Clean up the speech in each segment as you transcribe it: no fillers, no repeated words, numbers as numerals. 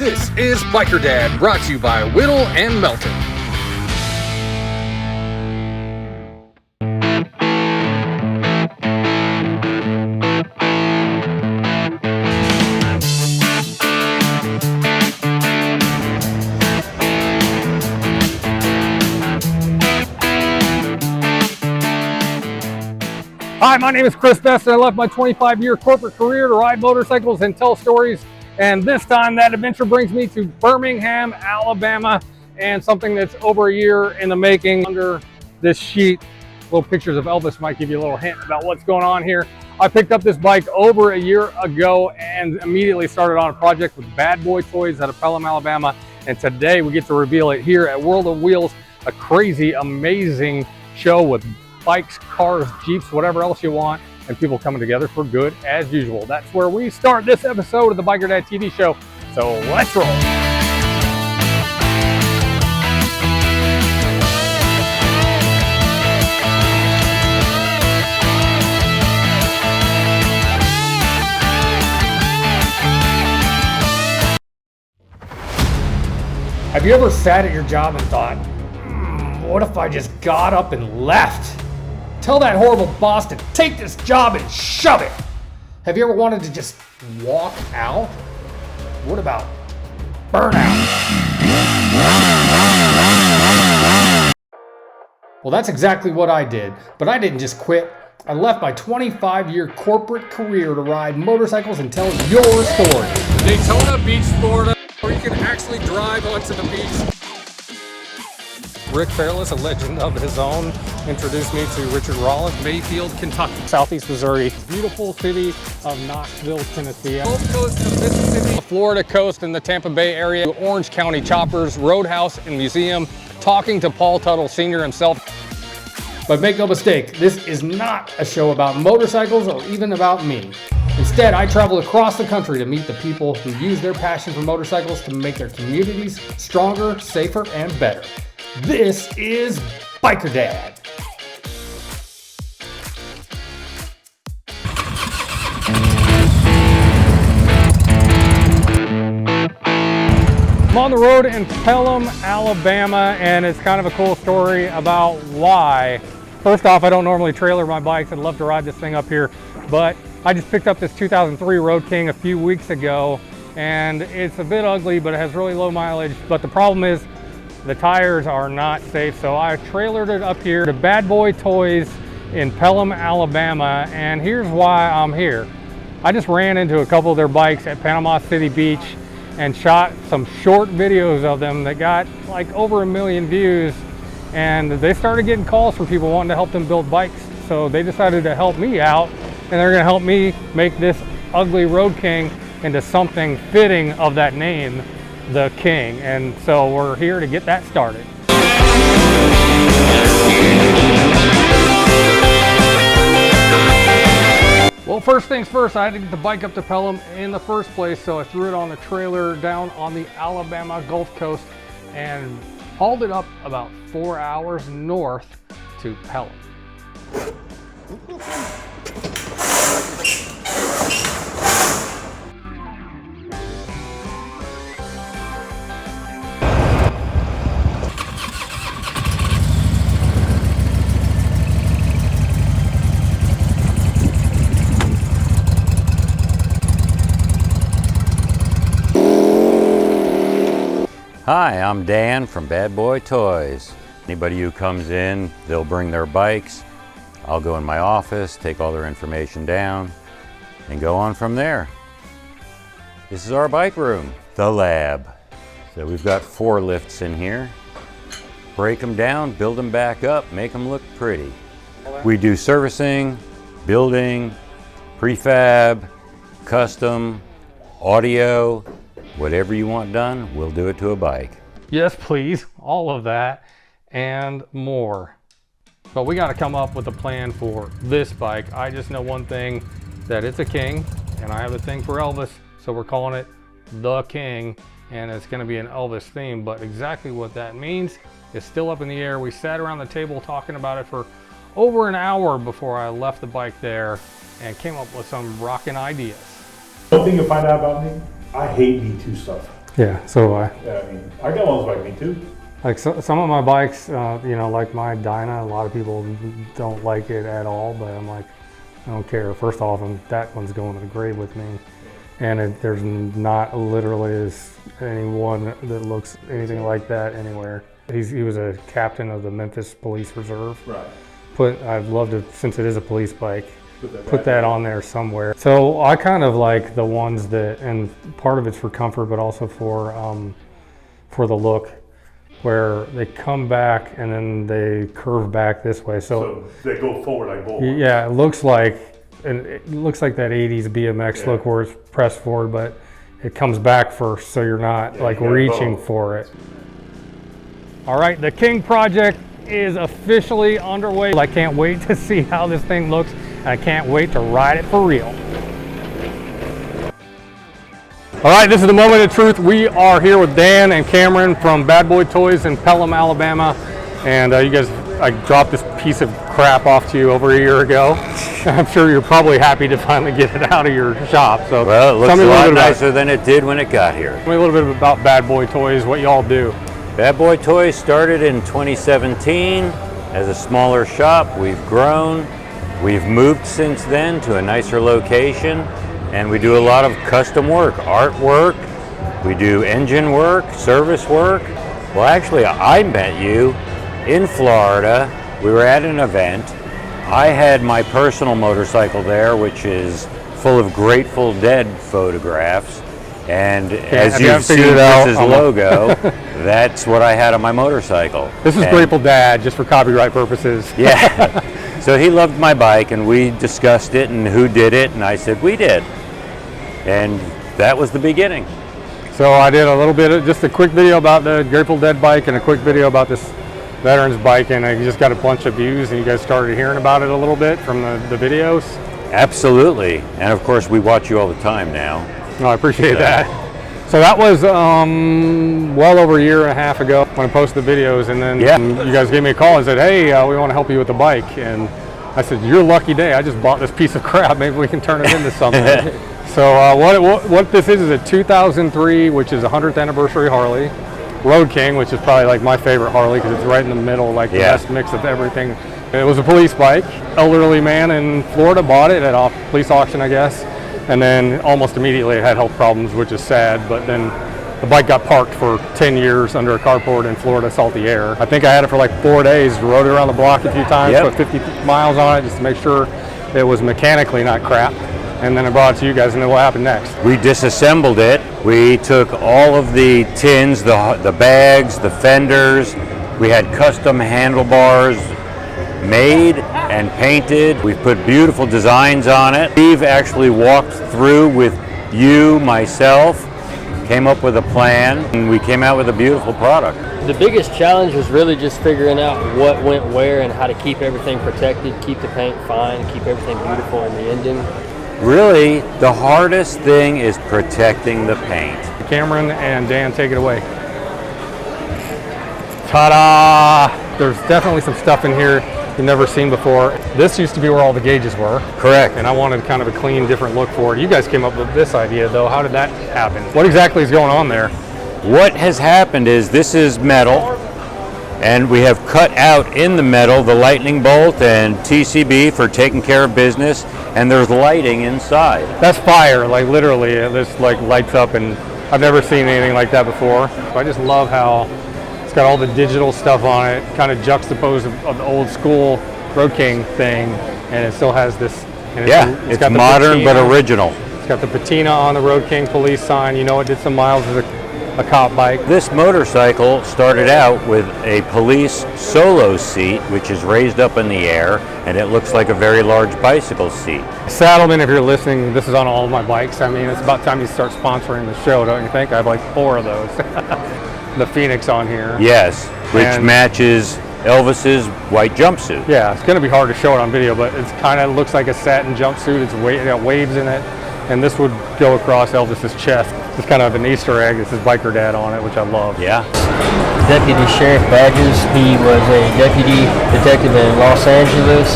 This is Biker Dad, brought to you by Whittle and Melton. Hi, my name is Chris Best, and I left my 25-year corporate career to ride motorcycles and tell stories. And this time that adventure brings me to Birmingham, Alabama, and something that's over a year in the making. Under this sheet, little pictures of Elvis might give you a little hint about what's going on here. I picked up this bike over a year ago and immediately started on a project with Bad Boy Toys out of Pelham, Alabama. And today we get to reveal it here at World of Wheels, a crazy, amazing show with bikes, cars, Jeeps, whatever else you want, and people coming together for good as usual. That's where we start this episode of the Biker Dad TV show. So let's roll. Have you ever sat at your job and thought, what if I just got up and left? Tell that horrible boss to take this job and shove it. Have you ever wanted to just walk out? What about burnout? Well, that's exactly what I did, but I didn't just quit. I left my 25-year corporate career to ride motorcycles and tell your story. Daytona Beach, Florida, where you can actually drive onto the beach. Rick Fairless, a legend of his own, introduced me to Richard Rollins, Mayfield, Kentucky. Southeast Missouri, beautiful city of Knoxville, Tennessee. Gulf Coast of Mississippi, the Florida coast and the Tampa Bay area, Orange County Choppers, Roadhouse and Museum, talking to Paul Tuttle Sr. himself. But make no mistake, this is not a show about motorcycles or even about me. Instead, I travel across the country to meet the people who use their passion for motorcycles to make their communities stronger, safer, and better. This is Biker Dad. I'm on the road in Pelham, Alabama, and it's kind of a cool story about why. First off, I don't normally trailer my bikes. I'd love to ride this thing up here, but I just picked up this 2003 Road King a few weeks ago, and it's a bit ugly, but it has really low mileage. But the problem is, the tires are not safe, so I trailered it up here to Bad Boy Toys in Pelham, Alabama, and here's why I'm here. I just ran into a couple of their bikes at Panama City Beach and shot some short videos of them that got like over 1 million views, and they started getting calls from people wanting to help them build bikes, so they decided to help me out, and they're going to help me make this ugly Road King into something fitting of that name, the King. And so we're here to get that started. Well, first things first, I had to get the bike up to Pelham in the first place, so I threw it on the trailer down on the Alabama Gulf Coast and hauled it up about 4 hours north to Pelham. Hi, I'm Dan from Bad Boy Toys. Anybody who comes in, they'll bring their bikes. I'll go in my office, take all their information down, and go on from there. This is our bike room, the lab. So we've got 4 lifts in here. Break them down, build them back up, make them look pretty. We do servicing, building, prefab, custom, audio, whatever you want done, we'll do it to a bike. Yes, please. All of that and more. But we got to come up with a plan for this bike. I just know one thing, that it's a King, and I have a thing for Elvis, so we're calling it the King, and it's going to be an Elvis theme. But exactly what that means is still up in the air. We sat around the table talking about it for over an hour before I left the bike there and came up with some rocking ideas. One thing you'll find out about me, I hate Me Too stuff. Yeah, so I. Yeah, I mean, I got ones like me too. Like some of my bikes, you know, like my Dyna, a lot of people don't like it at all, but I'm like, I don't care. First off, that one's going to the grave with me. And there's not literally anyone that looks anything like that anywhere. He was a captain of the Memphis Police Reserve. Right. I'd love to, since it is a police bike, put that on there somewhere. So I kind of like the ones that, and part of it's for comfort, but also for the look, where they come back and then they curve back this way. So they go forward like bull. Yeah, it looks like that 80s BMX look where it's pressed forward, but it comes back first, so you're not like reaching for it. All right, the King project is officially underway. I can't wait to see how this thing looks, and I can't wait to ride it for real. All right, this is the moment of truth. We are here with Dan and Cameron from Bad Boy Toys in Pelham, Alabama. And you guys, I dropped this piece of crap off to you over a year ago. I'm sure you're probably happy to finally get it out of your shop. So, well, it looks a lot nicer than it did when it got here. Tell me a little bit about Bad Boy Toys, what y'all do. Bad Boy Toys started in 2017 as a smaller shop. We've grown. We've moved since then to a nicer location. And we do a lot of custom work, artwork, we do engine work, service work. Well, actually, I met you in Florida. We were at an event. I had my personal motorcycle there, which is full of Grateful Dead photographs. And as you've seen Chris's logo, that's what I had on my motorcycle. This is Grateful Dad, just for copyright purposes. Yeah. So he loved my bike, and we discussed it and who did it, and I said, we did. And that was the beginning. So I did a little bit of just a quick video about the Grateful Dead bike and a quick video about this veterans bike, and I just got a bunch of views, and you guys started hearing about it a little bit from the videos. Absolutely. And of course, we watch you all the time now. No, I appreciate that. So that was well over a year and a half ago when I posted the videos, and then you guys gave me a call and said, hey, we want to help you with the bike. And I said, your lucky day, I just bought this piece of crap, maybe we can turn it into something. So what this is a 2003, which is a 100th anniversary Harley, Road King, which is probably like my favorite Harley because it's right in the middle, like the best mix of everything. It was a police bike. Elderly man in Florida bought it at a police auction, I guess. And then almost immediately it had health problems, which is sad, but then the bike got parked for 10 years under a carport in Florida, salty air. I think I had it for like 4 days, rode it around the block a few times, put 50 miles on it just to make sure it was mechanically not crap. And then I brought it to you guys, and then what happened next? We disassembled it. We took all of the tins, the bags, the fenders. We had custom handlebars made and painted. We've put beautiful designs on it. Steve actually walked through with you, myself, came up with a plan, and we came out with a beautiful product. The biggest challenge was really just figuring out what went where and how to keep everything protected, keep the paint fine, keep everything beautiful in the engine. Really, the hardest thing is protecting the paint. Cameron and Dan, take it away. Ta-da! There's definitely some stuff in here you've never seen before. This used to be where all the gauges were. Correct. And I wanted kind of a clean, different look for it. You guys came up with this idea, though. How did that happen? What exactly is going on there? What has happened is this is metal, and we have cut out in the metal the lightning bolt and TCB for taking care of business, and there's lighting inside. That's fire, like literally. This like lights up, and I've never seen anything like that before. I just love how it's got all the digital stuff on it, kind of juxtaposed of the old school Road King thing, and it still has this. And it's got modern but original. It's got the patina on the Road King Police sign. You know, it did some miles as a cop bike. This motorcycle started out with a police solo seat, which is raised up in the air, and it looks like a very large bicycle seat. Saddlemen, if you're listening, this is on all of my bikes. I mean, it's about time you start sponsoring the show, don't you think? I have like 4 of those. The Phoenix on here. Yes, which matches Elvis's white jumpsuit. Yeah, it's going to be hard to show it on video, but it kind of looks like a satin jumpsuit. It got waves in it, and this would go across Elvis's chest. It's kind of an Easter egg. It says Biker Dad on it, which I love. Yeah. Deputy Sheriff Badges. He was a deputy detective in Los Angeles,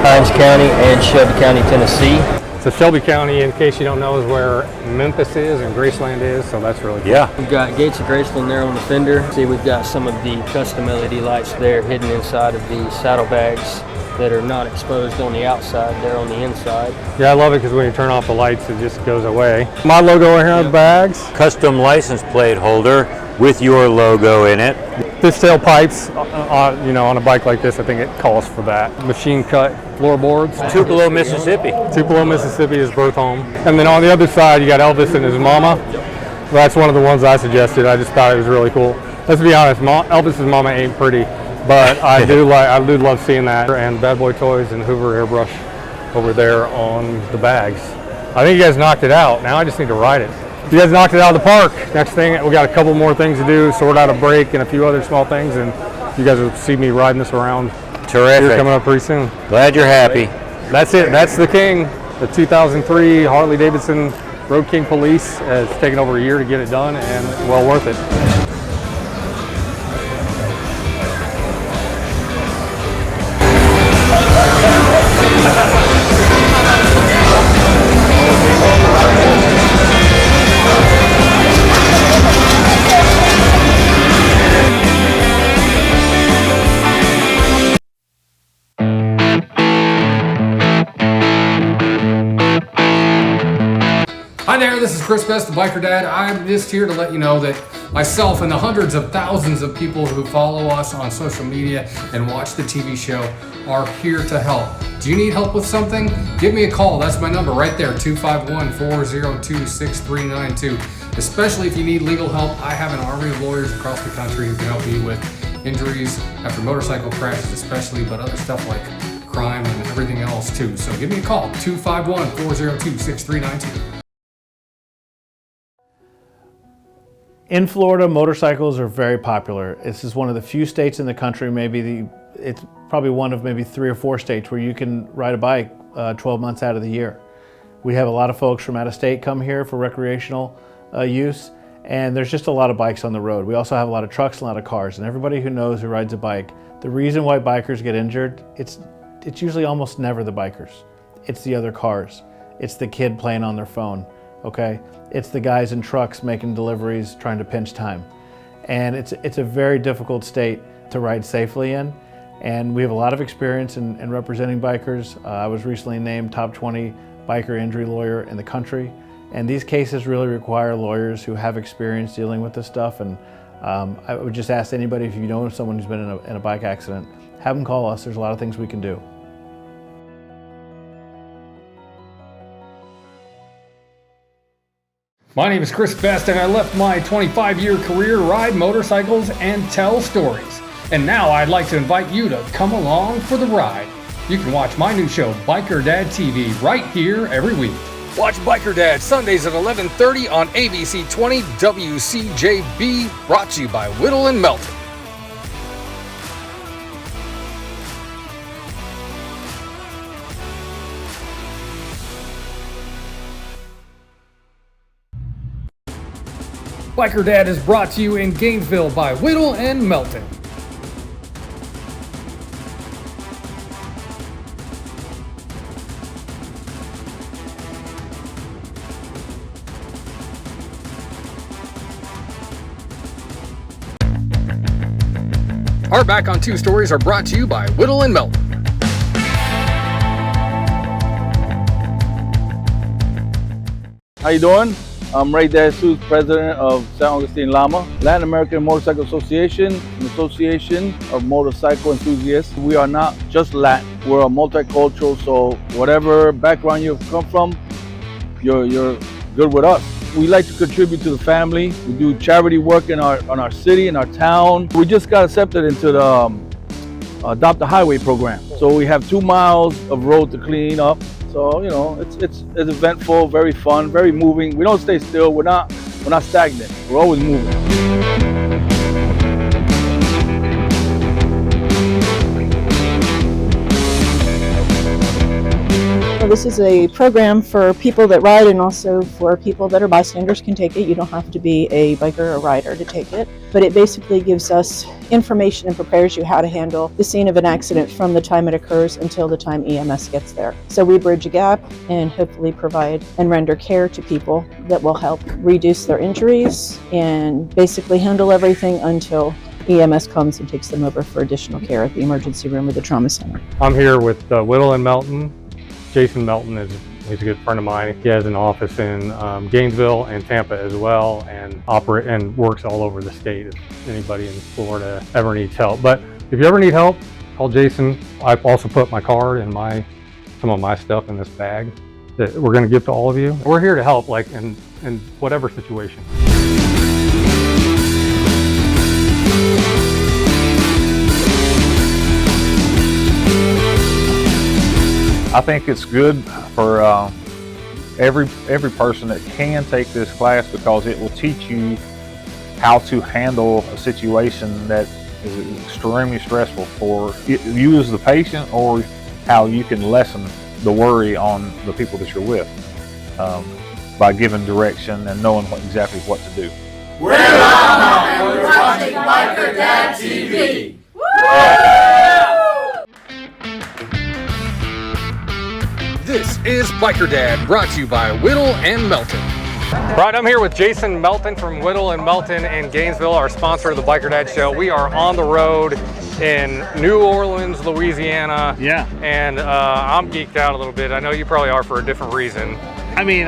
Hines County, and Shelby County, Tennessee. So Shelby County, in case you don't know, is where Memphis is and Graceland is, so that's really cool. Yeah. We've got Gates of Graceland there on the fender. See, we've got some of the custom LED lights there hidden inside of the saddlebags that are not exposed on the outside, they're on the inside. Yeah, I love it because when you turn off the lights, it just goes away. My logo right here on the bags. Custom license plate holder with your logo in it. Fishtail pipes, you know, on a bike like this, I think it calls for that. Machine cut floorboards. Tupelo, Mississippi. Tupelo, Mississippi is birth home. And then on the other side, you got Elvis and his mama. That's one of the ones I suggested. I just thought it was really cool. Let's be honest, Elvis's mama ain't pretty, but I do love seeing that. And Bad Boy Toys and Hoover Airbrush over there on the bags. I think you guys knocked it out. Now I just need to ride it. You guys knocked it out of the park. Next thing, we got a couple more things to do, sort out a brake and a few other small things, and you guys will see me riding this around. Terrific. Here coming up pretty soon. Glad you're happy. That's it. That's the King. The 2003 Harley-Davidson Road King Police. It's taken over a year to get it done, and well worth it. Hi there, this is Chris Best, the Biker Dad. I'm just here to let you know that myself and the hundreds of thousands of people who follow us on social media and watch the TV show are here to help. Do you need help with something? Give me a call. That's my number right there, 251-402-6392. Especially if you need legal help, I have an army of lawyers across the country who can help you with injuries after motorcycle crashes especially, but other stuff like crime and everything else too. So give me a call, 251-402-6392. In Florida, motorcycles are very popular. This is one of the few states in the country, it's probably one of maybe 3 or 4 states where you can ride a bike 12 months out of the year. We have a lot of folks from out of state come here for recreational use, and there's just a lot of bikes on the road. We also have a lot of trucks and a lot of cars, and everybody who knows who rides a bike, the reason why bikers get injured, it's usually almost never the bikers. It's the other cars. It's the kid playing on their phone. Okay, it's the guys in trucks making deliveries, trying to pinch time. And it's a very difficult state to ride safely in. And we have a lot of experience in representing bikers. I was recently named top 20 biker injury lawyer in the country. And these cases really require lawyers who have experience dealing with this stuff. And I would just ask anybody, if you know someone who's been in a bike accident, have them call us. There's a lot of things we can do. My name is Chris Best, and I left my 25-year career to ride motorcycles and tell stories. And now I'd like to invite you to come along for the ride. You can watch my new show, Biker Dad TV, right here every week. Watch Biker Dad Sundays at 11:30 on ABC 20 WCJB, brought to you by Whittle and Melton. Biker Dad is brought to you in Gainesville by Whittle and Melton. Our Back on Two stories are brought to you by Whittle and Melton. How you doing? I'm Ray Jesus, president of San Augustine Lama, Latin American Motorcycle Association, an association of motorcycle enthusiasts. We are not just Latin, we're a multicultural, so whatever background you've come from, you're good with us. We like to contribute to the family. We do charity work in our city, in our town. We just got accepted into the Adopt a Highway program. So we have 2 miles of road to clean up. So, you know, it's eventful, very fun, very moving. We don't stay still. We're not stagnant. We're always moving. this is a program for people that ride and also for people that are bystanders can take it. You don't have to be a biker or rider to take it. But it basically gives us information and prepares you how to handle the scene of an accident from the time it occurs until the time EMS gets there. So we bridge a gap and hopefully provide and render care to people that will help reduce their injuries and basically handle everything until EMS comes and takes them over for additional care at the emergency room or the trauma center. I'm here with Whittle and Melton. Jason Melton he's a good friend of mine. He has an office in Gainesville and Tampa as well, and works all over the state if anybody in Florida ever needs help. But if you ever need help, call Jason. I've also put my card and some of my stuff in this bag that we're going to give to all of you. We're here to help, like in whatever situation. I think it's good for every person that can take this class, because it will teach you how to handle a situation that is extremely stressful for you as the patient, or how you can lessen the worry on the people that you're with by giving direction and knowing exactly what to do. We're Llama and we're watching Biker Dad TV. This is Biker Dad, brought to you by Whittle and Melton. Right, I'm here with Jason Melton from Whittle and Melton in Gainesville, our sponsor of the Biker Dad Show. We are on the road in New Orleans, Louisiana. Yeah. And I'm geeked out a little bit. I know you probably are for a different reason. I mean,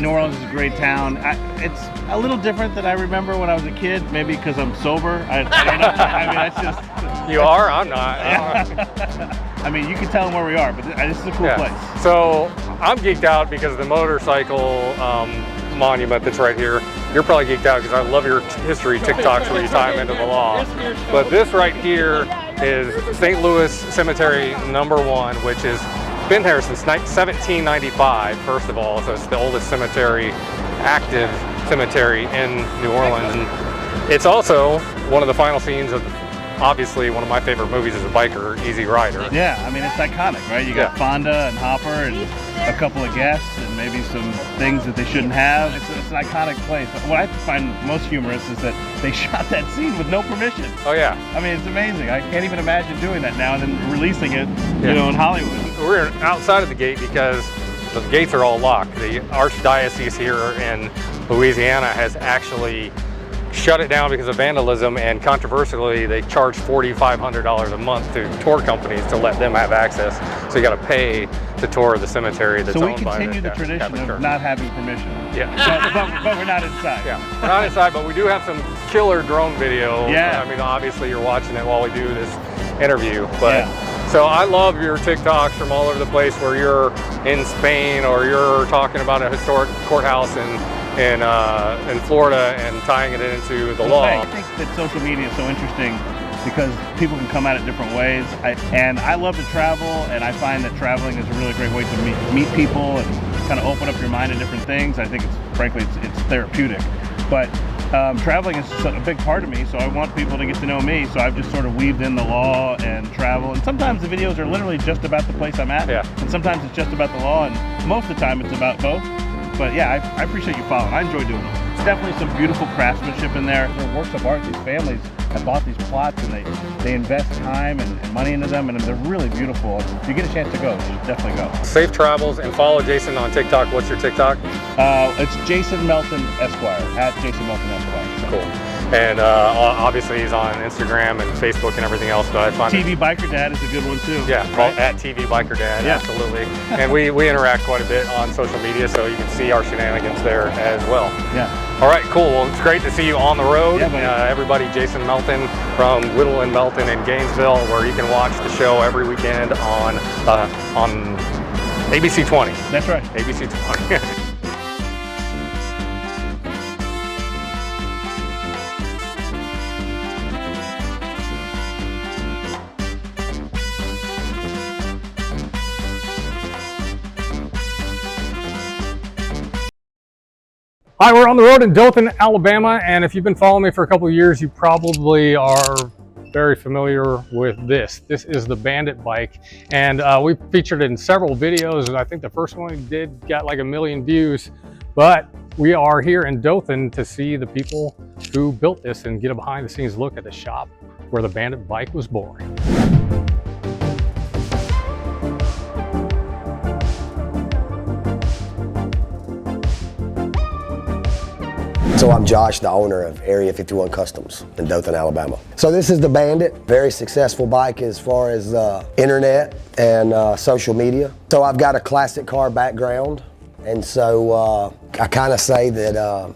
New Orleans is a great town. It's a little different than I remember when I was a kid, maybe because I'm sober. I don't know. I mean, it's just... You are? I'm not. I mean, you can tell them where we are, but this is a cool place. So I'm geeked out because of the motorcycle monument that's right here. You're probably geeked out because I love your history TikToks where you tie them into the law. But this right here is St. Louis Cemetery #1, which has been here since 1795, first of all. So it's the oldest cemetery, active cemetery in New Orleans. And it's also one of the final scenes of obviously one of my favorite movies as a biker, Easy Rider. Yeah, I mean, it's iconic, right? You got Fonda and Hopper and a couple of guests and maybe some things that they shouldn't have. It's an iconic place. What I find most humorous is that they shot that scene with no permission. Oh yeah. I mean, it's amazing. I can't even imagine doing that now and then releasing it, you know, in Hollywood. We're outside of the gate because the gates are all locked. The Archdiocese here in Louisiana has actually shut it down because of vandalism, and controversially they charge $4,500 a month to tour companies to let them have access. So you got to pay to tour the cemetery that's owned by the So we continue the tradition of not having permission. Yeah. But we're not inside. Yeah, we're not inside, but we do have some killer drone video. Yeah. I mean, obviously you're watching it while we do this interview, but so I love your TikToks from all over the place where you're in Spain or you're talking about a historic courthouse in Florida and tying it into the law. I think that social media is so interesting because people can come at it different ways. I love to travel, and I find that traveling is a really great way to meet people and kind of open up your mind to different things. I think frankly it's therapeutic. But traveling is a big part of me, so I want people to get to know me, so I've just sort of weaved in the law and travel. And sometimes the videos are literally just about the place I'm at, and sometimes it's just about the law, and most of the time it's about both. But yeah, I appreciate you following. I enjoy doing it. It's definitely some beautiful craftsmanship in there. They're works of art. These families have bought these plots and they invest time and money into them, and they're really beautiful. If you get a chance to go, you should definitely go. Safe travels, and follow Jason on TikTok. What's your TikTok? It's Jason Melton Esquire, at Jason Melton Esquire. Cool. And obviously he's on Instagram and Facebook and everything else, but I find TV Biker Dad is a good one too. Yeah, right? At TV Biker Dad, absolutely. And we interact quite a bit on social media, so you can see our shenanigans there as well. Yeah. All right, cool. Well, it's great to see you on the road. Yeah, everybody, Jason Melton from Whittle and Melton in Gainesville, where you can watch the show every weekend on ABC 20. That's right. ABC 20. Hi, we're on the road in Dothan, Alabama, and if you've been following me for a couple of years, you probably are very familiar with this. This is the Bandit bike, and we featured it in several videos, and I think the first one we did got like 1 million views. But we are here in Dothan to see the people who built this and get a behind the scenes look at the shop where the Bandit bike was born. So I'm Josh, the owner of Area 51 Customs in Dothan, Alabama. So this is the Bandit, very successful bike as far as internet and social media. So I've got a classic car background, and so I kind of say that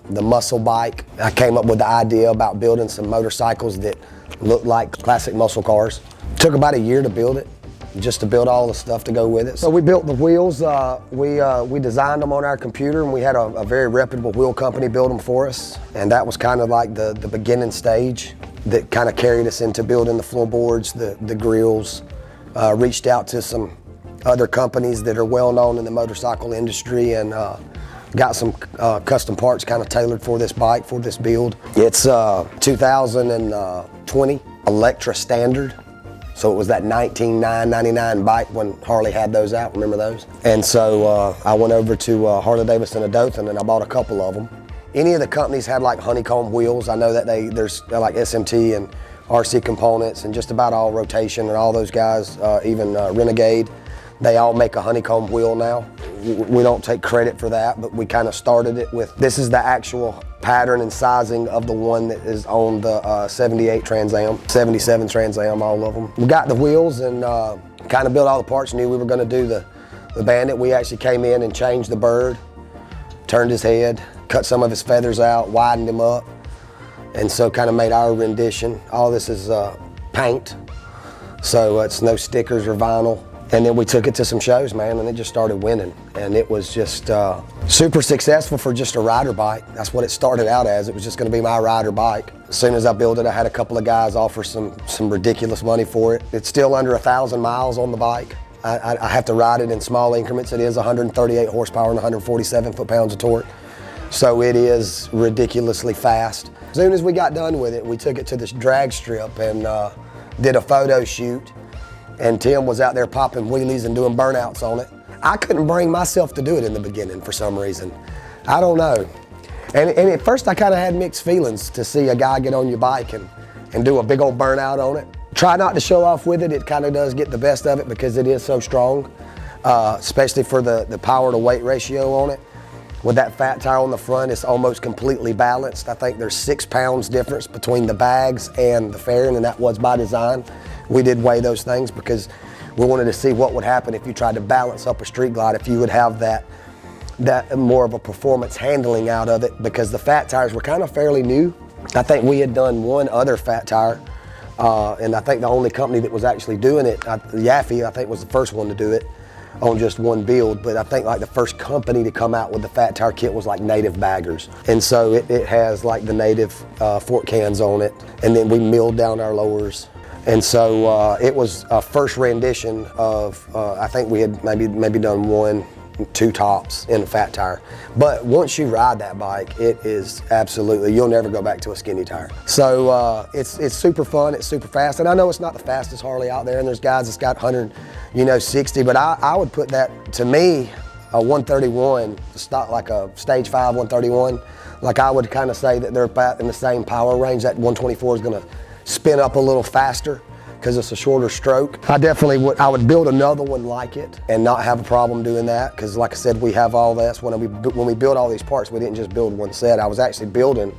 the muscle bike, I came up with the idea about building some motorcycles that look like classic muscle cars. Took about a year to build it, just to build all the stuff to go with it. So we built the wheels, we designed them on our computer, and we had a very reputable wheel company build them for us. And that was kind of like the beginning stage that kind of carried us into building the floorboards, the grills, reached out to some other companies that are well known in the motorcycle industry, and got some custom parts kind of tailored for this bike, for this build. It's 2020 Electra Standard. So it was that 19,999 bike when Harley had those out, remember those? And so I went over to Harley-Davidson of Dothan and I bought a couple of them. Any of the companies had like honeycomb wheels. I know that there's like SMT and RC Components and just about all Rotation and all those guys, even Renegade. They all make a honeycomb wheel now. We don't take credit for that, but we kind of started it with, this is the actual pattern and sizing of the one that is on the 78 Trans Am, 77 Trans Am, all of them. We got the wheels and kind of built all the parts, knew we were gonna do the Bandit. We actually came in and changed the bird, turned his head, cut some of his feathers out, widened him up, and so kind of made our rendition. All this is paint, so it's no stickers or vinyl. And then we took it to some shows, man, and it just started winning. And it was just super successful for just a rider bike. That's what it started out as. It was just gonna be my rider bike. As soon as I built it, I had a couple of guys offer some ridiculous money for it. It's still under 1,000 miles on the bike. I have to ride it in small increments. It is 138 horsepower and 147 foot-pounds of torque. So it is ridiculously fast. As soon as we got done with it, we took it to this drag strip and did a photo shoot. And Tim was out there popping wheelies and doing burnouts on it. I couldn't bring myself to do it in the beginning for some reason. I don't know. And at first I kind of had mixed feelings to see a guy get on your bike and do a big old burnout on it. Try not to show off with it. It kind of does get the best of it because it is so strong, especially for the power to weight ratio on it. With that fat tire on the front, it's almost completely balanced. I think there's 6 pounds difference between the bags and the fairing, and that was by design. We did weigh those things because we wanted to see what would happen if you tried to balance up a street glide, if you would have that more of a performance handling out of it, because the fat tires were kind of fairly new. I think we had done one other fat tire, and I think the only company that was actually doing it, Yaffe, I think was the first one to do it on just one build, but I think like the first company to come out with the fat tire kit was like Native Baggers. And so it has like the Native fork cans on it, and then we milled down our lowers. And so it was a first rendition of, I think we had maybe done 1, 2 tops in a fat tire. But once you ride that bike, it is absolutely, you'll never go back to a skinny tire. So it's super fun, it's super fast. And I know it's not the fastest Harley out there, and there's guys that's got 160, but I would put that, to me, a 131, like a stage 5 131, like I would kind of say that they're about in the same power range. That 124 is gonna spin up a little faster because it's a shorter stroke. I definitely would build another one like it and not have a problem doing that, because like I said, we have all this. When we build all these parts, we didn't just build one set. I was actually building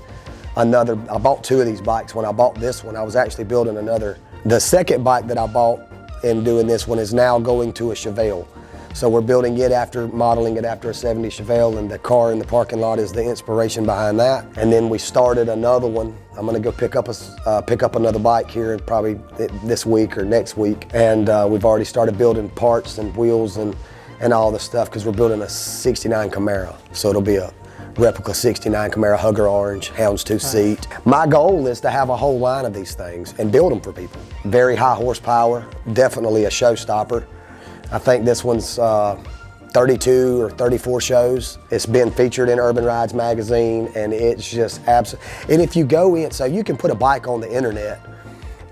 another. I bought 2 of these bikes. When I bought this one, I was actually building another. The second bike that I bought in doing this one is now going to a Chevelle. So we're building it modeling it after a 70 Chevelle, and the car in the parking lot is the inspiration behind that. And then we started another one. I'm gonna go pick up another bike here probably this week or next week. And we've already started building parts and wheels and all the stuff, because we're building a 69 Camaro. So it'll be a replica 69 Camaro Hugger Orange, houndstooth seat. My goal is to have a whole line of these things and build them for people. Very high horsepower, definitely a showstopper. I think this one's 32 or 34 shows. It's been featured in Urban Rides magazine, and it's just absolutely, and if you go in, so you can put a bike on the internet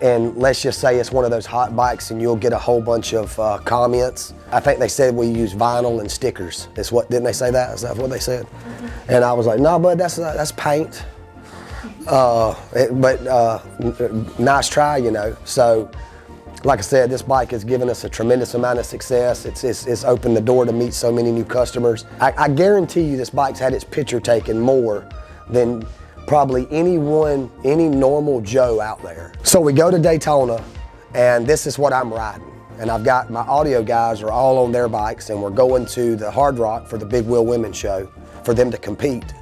and let's just say it's one of those hot bikes and you'll get a whole bunch of comments. I think they said we use vinyl and stickers. Didn't they say that? Is that what they said? And I was like, no, bud, that's paint. Nice try, you know. So, like I said, this bike has given us a tremendous amount of success. It's opened the door to meet so many new customers. I guarantee you this bike's had its picture taken more than probably any normal Joe out there. So we go to Daytona, and this is what I'm riding. And I've got my audio guys are all on their bikes, and we're going to the Hard Rock for the Big Wheel Women's Show for them to compete.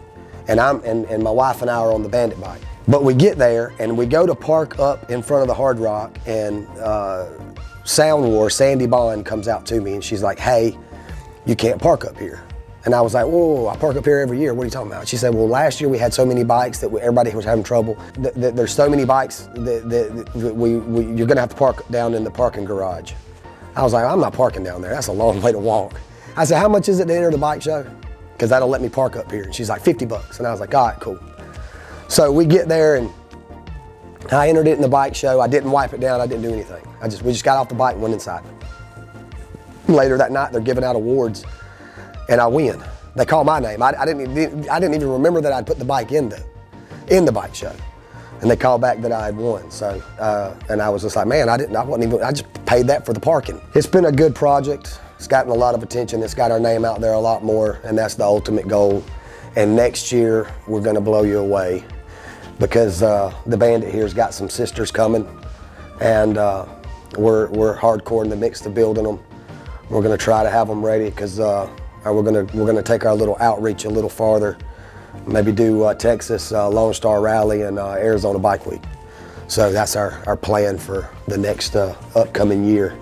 And my wife and I are on the Bandit bike. But we get there, and we go to park up in front of the Hard Rock, and Sound War, Sandy Bond comes out to me, and she's like, hey, you can't park up here. And I was like, whoa, I park up here every year. What are you talking about? She said, well, last year we had so many bikes that everybody was having trouble. There's so many bikes that you're gonna have to park down in the parking garage. I was like, I'm not parking down there. That's a long way to walk. I said, how much is it to enter the bike show? Because that'll let me park up here. And she's like, 50 bucks. And I was like, all right, cool. So we get there, and I entered it in the bike show. I didn't wipe it down. I didn't do anything. We just got off the bike and went inside. Later that night, they're giving out awards, and I win. They call my name. I didn't even remember that I'd put the bike in the bike show, and they called back that I had won. So, and I was just like, man, I just paid that for the parking. It's been a good project. It's gotten a lot of attention. It's got our name out there a lot more, and that's the ultimate goal. And next year, we're gonna blow you away, because the Bandit here's got some sisters coming, and we're hardcore in the mix of building them. We're gonna try to have them ready, because we're gonna take our little outreach a little farther, maybe do Texas Lone Star Rally and Arizona Bike Week. So that's our plan for the next upcoming year.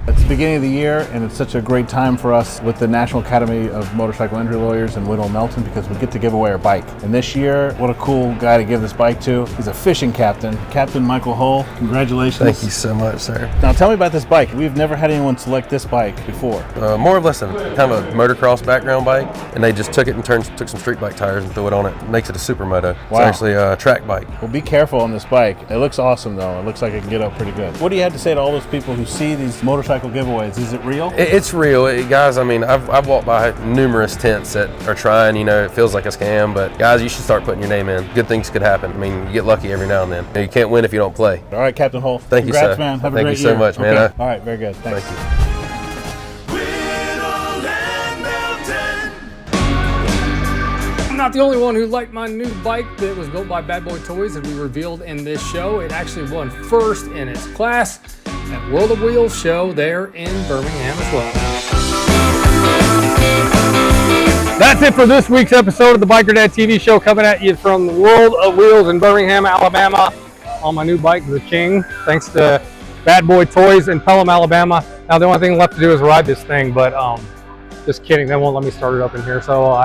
It's the beginning of the year, and it's such a great time for us with the National Academy of Motorcycle Injury Lawyers in Whittle, Melton, because we get to give away our bike. And this year, what a cool guy to give this bike to. He's a fishing captain, Captain Michael Hull. Congratulations. Thank you so much, sir. Now tell me about this bike. We've never had anyone select this bike before. More or less kind of a motocross background bike, and they just took it and took some street bike tires and threw it on it. It makes it a supermoto. Wow. It's actually a track bike. Well, be careful on this bike. It looks awesome though. It looks like it can get up pretty good. What do you have to say to all those people who see these motorcycle giveaways? Is it real? It's real, guys. I mean, I've walked by numerous tents that are trying. You know, it feels like a scam, but guys, you should start putting your name in. Good things could happen. I mean, you get lucky every now and then. You can't win if you don't play. All right, Captain Hull. Thank you, Congrats, sir. man. Have a Thank great you so year. much, man. Okay. All right, very good. Thanks. Thank you. I'm not the only one who liked my new bike that was built by Bad Boy Toys that we revealed in this show. It actually won first in its class at World of Wheels show there in Birmingham as well. That's it for this week's episode of the Biker Dad TV show, coming at you from the World of Wheels in Birmingham, Alabama, on my new bike, the King, thanks to Bad Boy Toys in Pelham, Alabama. Now the only thing left to do is ride this thing, but just kidding, they won't let me start it up in here, so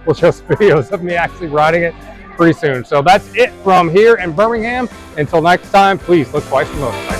we'll show some videos of me actually riding it pretty soon. So that's it from here in Birmingham. Until next time, please look twice for motorcycles.